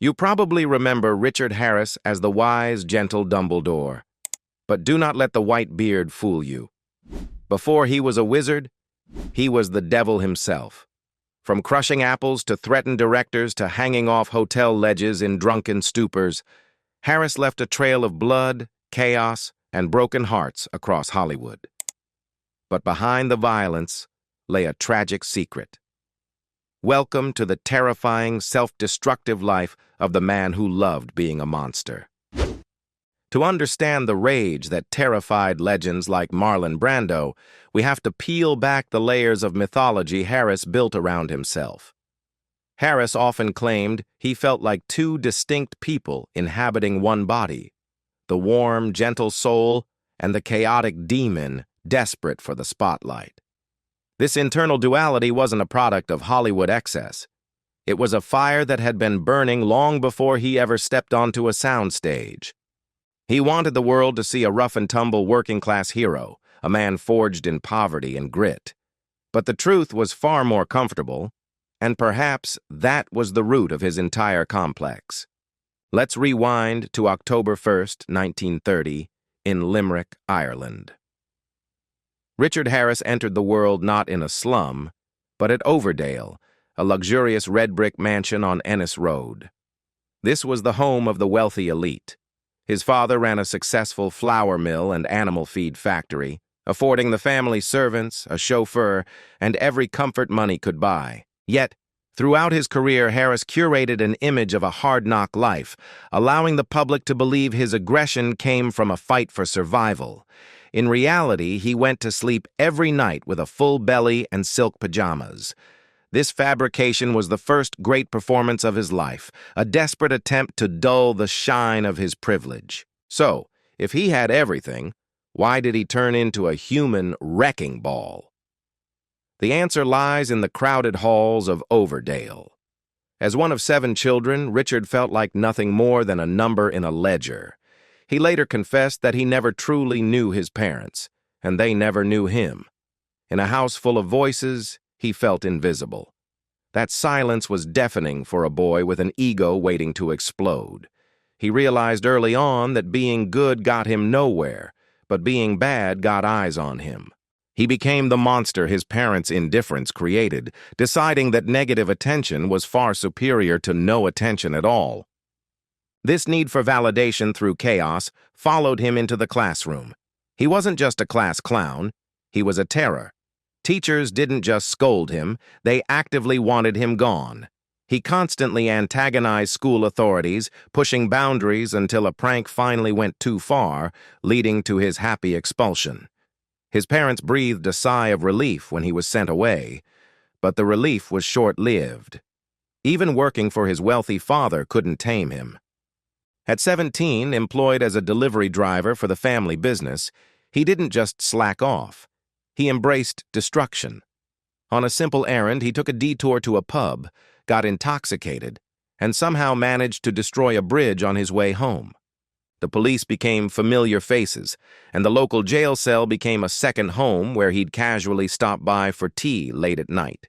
You probably remember Richard Harris as the wise, gentle Dumbledore. But do not let the white beard fool you. Before he was a wizard, he was the devil himself. From crushing apples to threatened directors to hanging off hotel ledges in drunken stupors, Harris left a trail of blood, chaos, and broken hearts across Hollywood. But behind the violence lay a tragic secret. Welcome to the terrifying, self-destructive life of the man who loved being a monster. To understand the rage that terrified legends like Marlon Brando, we have to peel back the layers of mythology Harris built around himself. Harris often claimed he felt like two distinct people inhabiting one body, the warm, gentle soul and the chaotic demon desperate for the spotlight. This internal duality wasn't a product of Hollywood excess. It was a fire that had been burning long before he ever stepped onto a soundstage. He wanted the world to see a rough-and-tumble working-class hero, a man forged in poverty and grit. But the truth was far more comfortable, and perhaps that was the root of his entire complex. Let's rewind to October 1st, 1930, in Limerick, Ireland. Richard Harris entered the world not in a slum, but at Overdale, a luxurious red-brick mansion on Ennis Road. This was the home of the wealthy elite. His father ran a successful flour mill and animal feed factory, affording the family servants, a chauffeur, and every comfort money could buy. Yet, throughout his career, Harris curated an image of a hard-knock life, allowing the public to believe his aggression came from a fight for survival. In reality, he went to sleep every night with a full belly and silk pajamas. This fabrication was the first great performance of his life, a desperate attempt to dull the shine of his privilege. So, if he had everything, why did he turn into a human wrecking ball? The answer lies in the crowded halls of Overdale. As one of 7 children, Richard felt like nothing more than a number in a ledger. He later confessed that he never truly knew his parents, and they never knew him. In a house full of voices, he felt invisible. That silence was deafening for a boy with an ego waiting to explode. He realized early on that being good got him nowhere, but being bad got eyes on him. He became the monster his parents' indifference created, deciding that negative attention was far superior to no attention at all. This need for validation through chaos followed him into the classroom. He wasn't just a class clown, he was a terror. Teachers didn't just scold him, they actively wanted him gone. He constantly antagonized school authorities, pushing boundaries until a prank finally went too far, leading to his happy expulsion. His parents breathed a sigh of relief when he was sent away, but the relief was short-lived. Even working for his wealthy father couldn't tame him. At 17, employed as a delivery driver for the family business, he didn't just slack off. He embraced destruction. On a simple errand, he took a detour to a pub, got intoxicated, and somehow managed to destroy a bridge on his way home. The police became familiar faces, and the local jail cell became a second home where he'd casually stop by for tea late at night.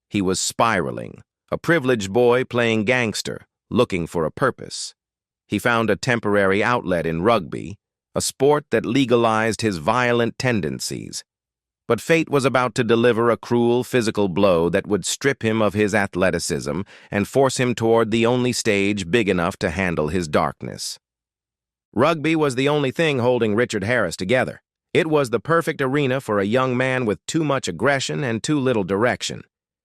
He was spiraling, a privileged boy playing gangster, looking for a purpose. He found a temporary outlet in rugby, a sport that legalized his violent tendencies. But fate was about to deliver a cruel physical blow that would strip him of his athleticism and force him toward the only stage big enough to handle his darkness. Rugby was the only thing holding Richard Harris together. It was the perfect arena for a young man with too much aggression and too little direction.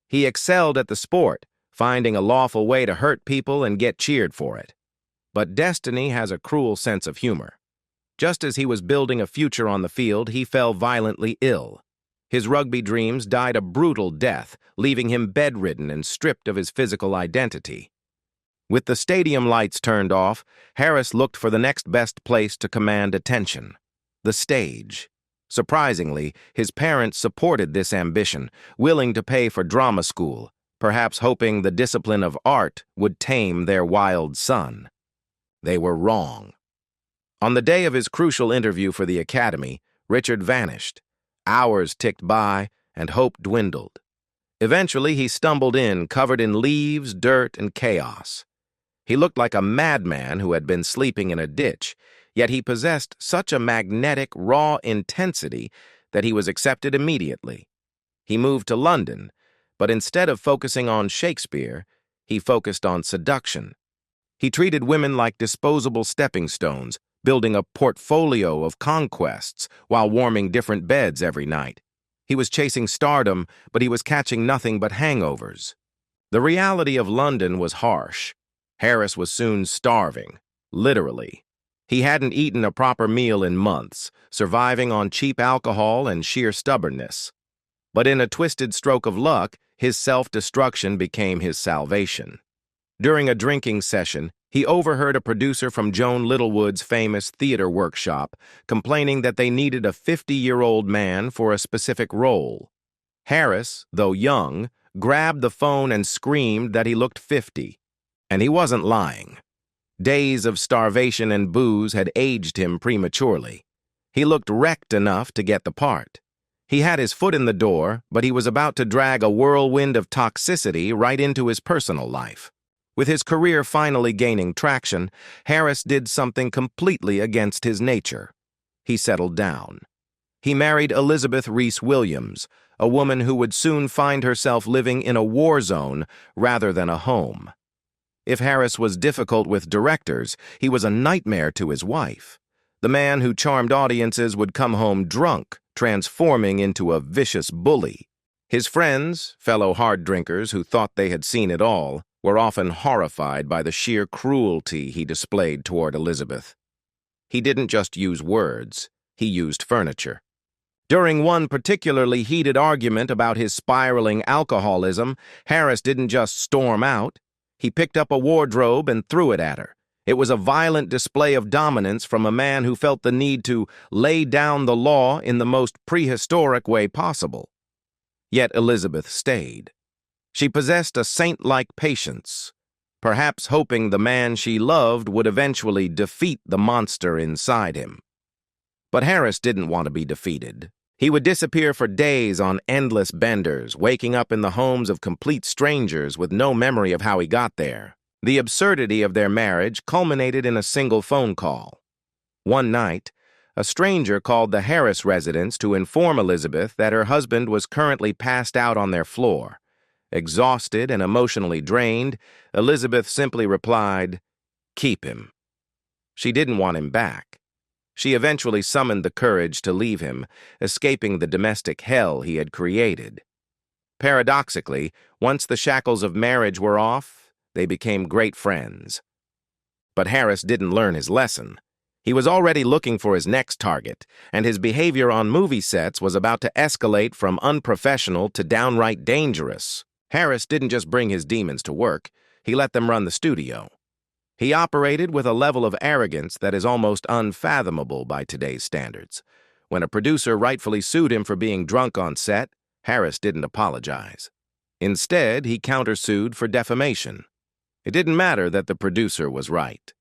He excelled at the sport, finding a lawful way to hurt people and get cheered for it. But destiny has a cruel sense of humor. Just as he was building a future on the field, he fell violently ill. His rugby dreams died a brutal death, leaving him bedridden and stripped of his physical identity. With the stadium lights turned off, Harris looked for the next best place to command attention: the stage. Surprisingly, his parents supported this ambition, willing to pay for drama school, perhaps hoping the discipline of art would tame their wild son. They were wrong. On the day of his crucial interview for the academy, Richard vanished. Hours ticked by, and hope dwindled. Eventually, he stumbled in, covered in leaves, dirt, and chaos. He looked like a madman who had been sleeping in a ditch, yet he possessed such a magnetic, raw intensity that he was accepted immediately. He moved to London, but instead of focusing on Shakespeare, he focused on seduction. He treated women like disposable stepping stones, building a portfolio of conquests while warming different beds every night. He was chasing stardom, but he was catching nothing but hangovers. The reality of London was harsh. Harris was soon starving, literally. He hadn't eaten a proper meal in months, surviving on cheap alcohol and sheer stubbornness. But in a twisted stroke of luck, his self-destruction became his salvation. During a drinking session, he overheard a producer from Joan Littlewood's famous theater workshop complaining that they needed a 50-year-old man for a specific role. Harris, though young, grabbed the phone and screamed that he looked 50. And he wasn't lying. Days of starvation and booze had aged him prematurely. He looked wrecked enough to get the part. He had his foot in the door, but he was about to drag a whirlwind of toxicity right into his personal life. With his career finally gaining traction, Harris did something completely against his nature. He settled down. He married Elizabeth Reese Williams, a woman who would soon find herself living in a war zone rather than a home. If Harris was difficult with directors, he was a nightmare to his wife. The man who charmed audiences would come home drunk, transforming into a vicious bully. His friends, fellow hard drinkers who thought they had seen it all, were often horrified by the sheer cruelty he displayed toward Elizabeth. He didn't just use words, he used furniture. During one particularly heated argument about his spiraling alcoholism, Harris didn't just storm out. He picked up a wardrobe and threw it at her. It was a violent display of dominance from a man who felt the need to lay down the law in the most prehistoric way possible. Yet Elizabeth stayed. She possessed a saint-like patience, perhaps hoping the man she loved would eventually defeat the monster inside him. But Harris didn't want to be defeated. He would disappear for days on endless benders, waking up in the homes of complete strangers with no memory of how he got there. The absurdity of their marriage culminated in a single phone call. One night, a stranger called the Harris residence to inform Elizabeth that her husband was currently passed out on their floor. Exhausted and emotionally drained, Elizabeth simply replied, "Keep him." She didn't want him back. She eventually summoned the courage to leave him, escaping the domestic hell he had created. Paradoxically, once the shackles of marriage were off, they became great friends. But Harris didn't learn his lesson. He was already looking for his next target, and his behavior on movie sets was about to escalate from unprofessional to downright dangerous. Harris didn't just bring his demons to work, he let them run the studio. He operated with a level of arrogance that is almost unfathomable by today's standards. When a producer rightfully sued him for being drunk on set, Harris didn't apologize. Instead, he countersued for defamation. It didn't matter that the producer was right.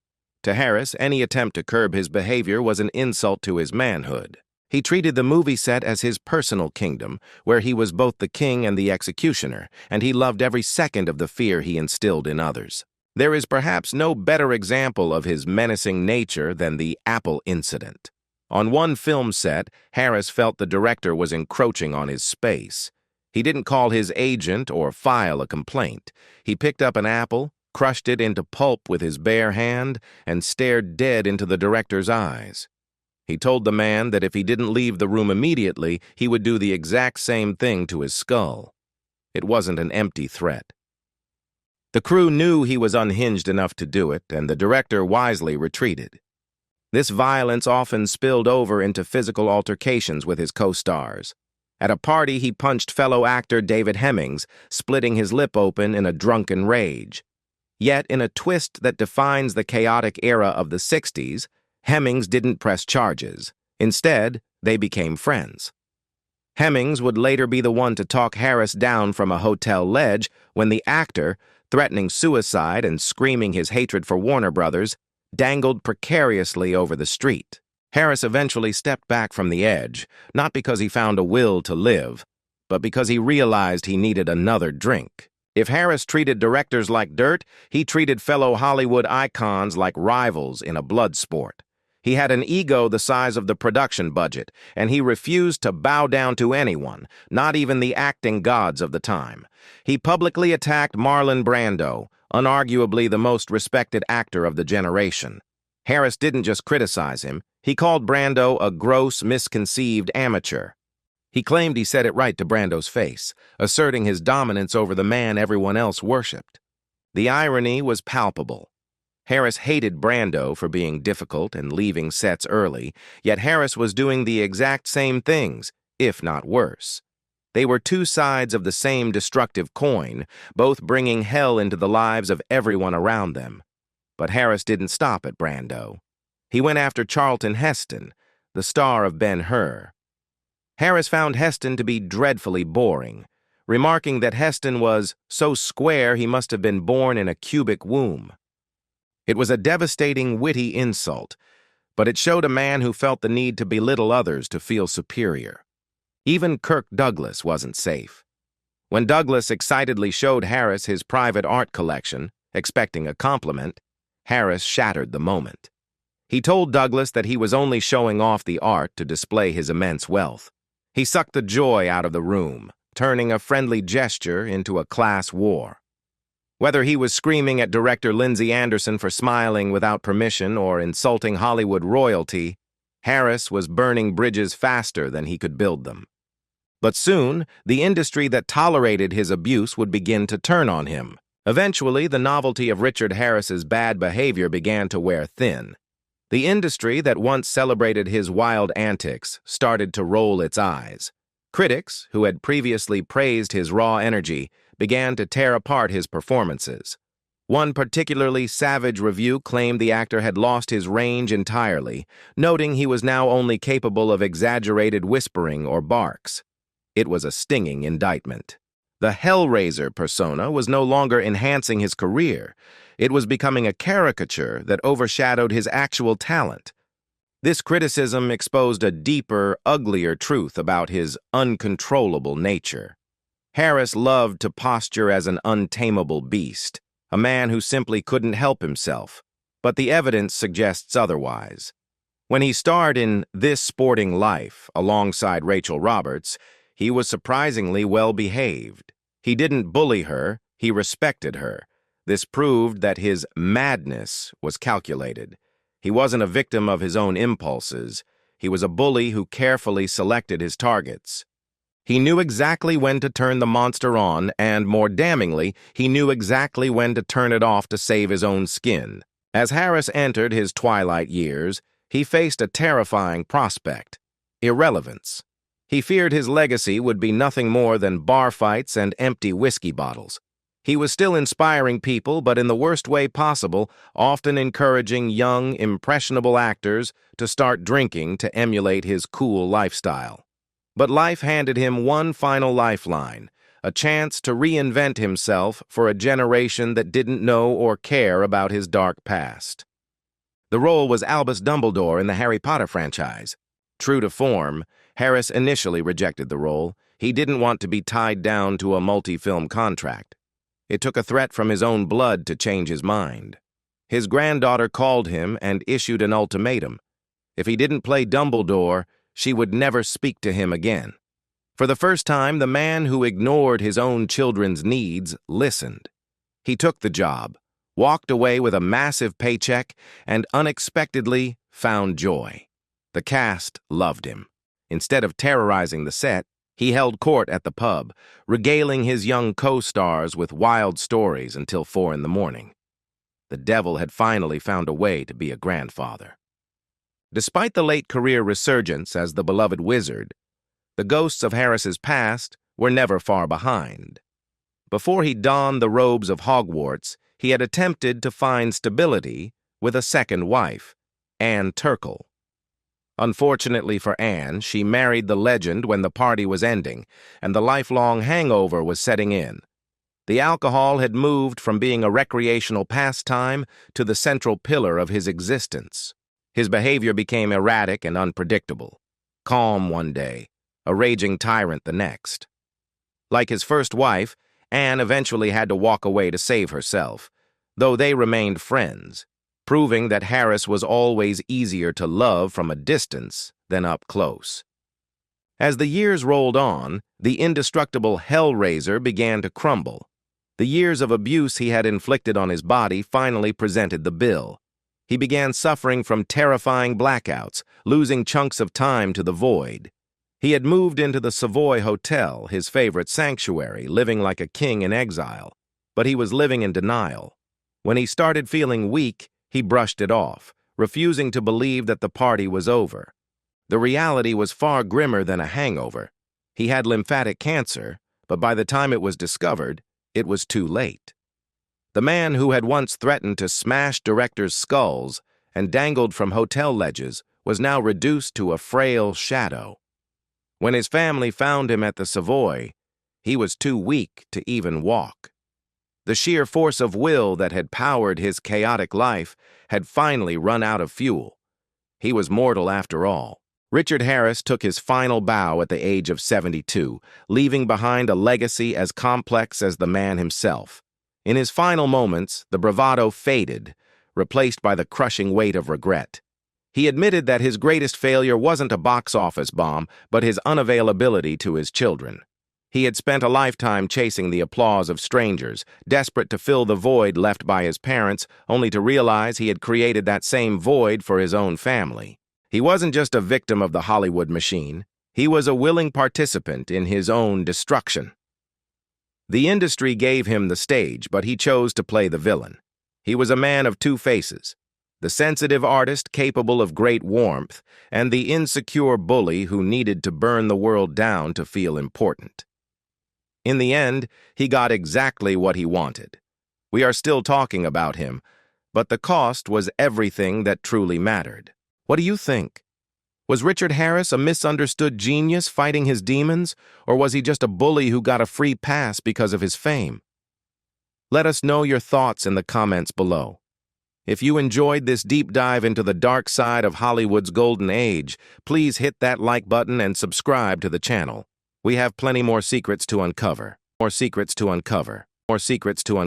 To Harris, any attempt to curb his behavior was an insult to his manhood. He treated the movie set as his personal kingdom, where he was both the king and the executioner, and he loved every second of the fear he instilled in others. There is perhaps no better example of his menacing nature than the Apple incident. On one film set, Harris felt the director was encroaching on his space. He didn't call his agent or file a complaint. He picked up an apple, crushed it into pulp with his bare hand, and stared dead into the director's eyes. He told the man that if he didn't leave the room immediately, he would do the exact same thing to his skull. It wasn't an empty threat. The crew knew he was unhinged enough to do it, and the director wisely retreated. This violence often spilled over into physical altercations with his co-stars. At a party, he punched fellow actor David Hemmings, splitting his lip open in a drunken rage. Yet, in a twist that defines the chaotic era of the 60s, Hemmings didn't press charges. Instead, they became friends. Hemmings would later be the one to talk Harris down from a hotel ledge when the actor, threatening suicide and screaming his hatred for Warner Brothers, dangled precariously over the street. Harris eventually stepped back from the edge, not because he found a will to live, but because he realized he needed another drink. If Harris treated directors like dirt, he treated fellow Hollywood icons like rivals in a blood sport. He had an ego the size of the production budget, and he refused to bow down to anyone, not even the acting gods of the time. He publicly attacked Marlon Brando, unarguably the most respected actor of the generation. Harris didn't just criticize him, he called Brando a gross, misconceived amateur. He claimed he said it right to Brando's face, asserting his dominance over the man everyone else worshipped. The irony was palpable. Harris hated Brando for being difficult and leaving sets early, yet Harris was doing the exact same things, if not worse. They were two sides of the same destructive coin, both bringing hell into the lives of everyone around them. But Harris didn't stop at Brando. He went after Charlton Heston, the star of Ben-Hur. Harris found Heston to be dreadfully boring, remarking that Heston was so square he must have been born in a cubic womb. It was a devastating, witty insult, but it showed a man who felt the need to belittle others to feel superior. Even Kirk Douglas wasn't safe. When Douglas excitedly showed Harris his private art collection, expecting a compliment, Harris shattered the moment. He told Douglas that he was only showing off the art to display his immense wealth. He sucked the joy out of the room, turning a friendly gesture into a class war. Whether he was screaming at director Lindsay Anderson for smiling without permission or insulting Hollywood royalty, Harris was burning bridges faster than he could build them. But soon, the industry that tolerated his abuse would begin to turn on him. Eventually, the novelty of Richard Harris's bad behavior began to wear thin. The industry that once celebrated his wild antics started to roll its eyes. Critics, who had previously praised his raw energy, began to tear apart his performances. One particularly savage review claimed the actor had lost his range entirely, noting he was now only capable of exaggerated whispering or barks. It was a stinging indictment. The Hellraiser persona was no longer enhancing his career. It was becoming a caricature that overshadowed his actual talent. This criticism exposed a deeper, uglier truth about his uncontrollable nature. Harris loved to posture as an untamable beast, a man who simply couldn't help himself, but the evidence suggests otherwise. When he starred in This Sporting Life alongside Rachel Roberts, he was surprisingly well-behaved. He didn't bully her, he respected her. This proved that his madness was calculated. He wasn't a victim of his own impulses. He was a bully who carefully selected his targets. He knew exactly when to turn the monster on, and more damningly, he knew exactly when to turn it off to save his own skin. As Harris entered his twilight years, he faced a terrifying prospect: irrelevance. He feared his legacy would be nothing more than bar fights and empty whiskey bottles. He was still inspiring people, but in the worst way possible, often encouraging young, impressionable actors to start drinking to emulate his cool lifestyle. But life handed him one final lifeline, a chance to reinvent himself for a generation that didn't know or care about his dark past. The role was Albus Dumbledore in the Harry Potter franchise. True to form, Harris initially rejected the role. He didn't want to be tied down to a multi-film contract. It took a threat from his own blood to change his mind. His granddaughter called him and issued an ultimatum. If he didn't play Dumbledore, she would never speak to him again. For the first time, the man who ignored his own children's needs listened. He took the job, walked away with a massive paycheck, and unexpectedly found joy. The cast loved him. Instead of terrorizing the set, he held court at the pub, regaling his young co-stars with wild stories until 4 a.m. The devil had finally found a way to be a grandfather. Despite the late career resurgence as the beloved wizard, the ghosts of Harris's past were never far behind. Before he donned the robes of Hogwarts, he had attempted to find stability with a second wife, Anne Turkle. Unfortunately for Anne, she married the legend when the party was ending, and the lifelong hangover was setting in. The alcohol had moved from being a recreational pastime to the central pillar of his existence. His behavior became erratic and unpredictable. Calm one day, a raging tyrant the next. Like his first wife, Anne eventually had to walk away to save herself, though they remained friends, proving that Harris was always easier to love from a distance than up close. As the years rolled on, the indestructible Hellraiser began to crumble. The years of abuse he had inflicted on his body finally presented the bill. He began suffering from terrifying blackouts, losing chunks of time to the void. He had moved into the Savoy Hotel, his favorite sanctuary, living like a king in exile. But he was living in denial. When he started feeling weak, he brushed it off, refusing to believe that the party was over. The reality was far grimmer than a hangover. He had lymphatic cancer, but by the time it was discovered, it was too late. The man who had once threatened to smash directors' skulls and dangled from hotel ledges was now reduced to a frail shadow. When his family found him at the Savoy, he was too weak to even walk. The sheer force of will that had powered his chaotic life had finally run out of fuel. He was mortal after all. Richard Harris took his final bow at the age of 72, leaving behind a legacy as complex as the man himself. In his final moments, the bravado faded, replaced by the crushing weight of regret. He admitted that his greatest failure wasn't a box office bomb, but his unavailability to his children. He had spent a lifetime chasing the applause of strangers, desperate to fill the void left by his parents, only to realize he had created that same void for his own family. He wasn't just a victim of the Hollywood machine. He was a willing participant in his own destruction. The industry gave him the stage, but he chose to play the villain. He was a man of two faces, the sensitive artist capable of great warmth, and the insecure bully who needed to burn the world down to feel important. In the end, he got exactly what he wanted. We are still talking about him, but the cost was everything that truly mattered. What do you think? Was Richard Harris a misunderstood genius fighting his demons, or was he just a bully who got a free pass because of his fame? Let us know your thoughts in the comments below. If you enjoyed this deep dive into the dark side of Hollywood's golden age, please hit that like button and subscribe to the channel. We have plenty more secrets to uncover. More secrets to uncover. More secrets to uncover.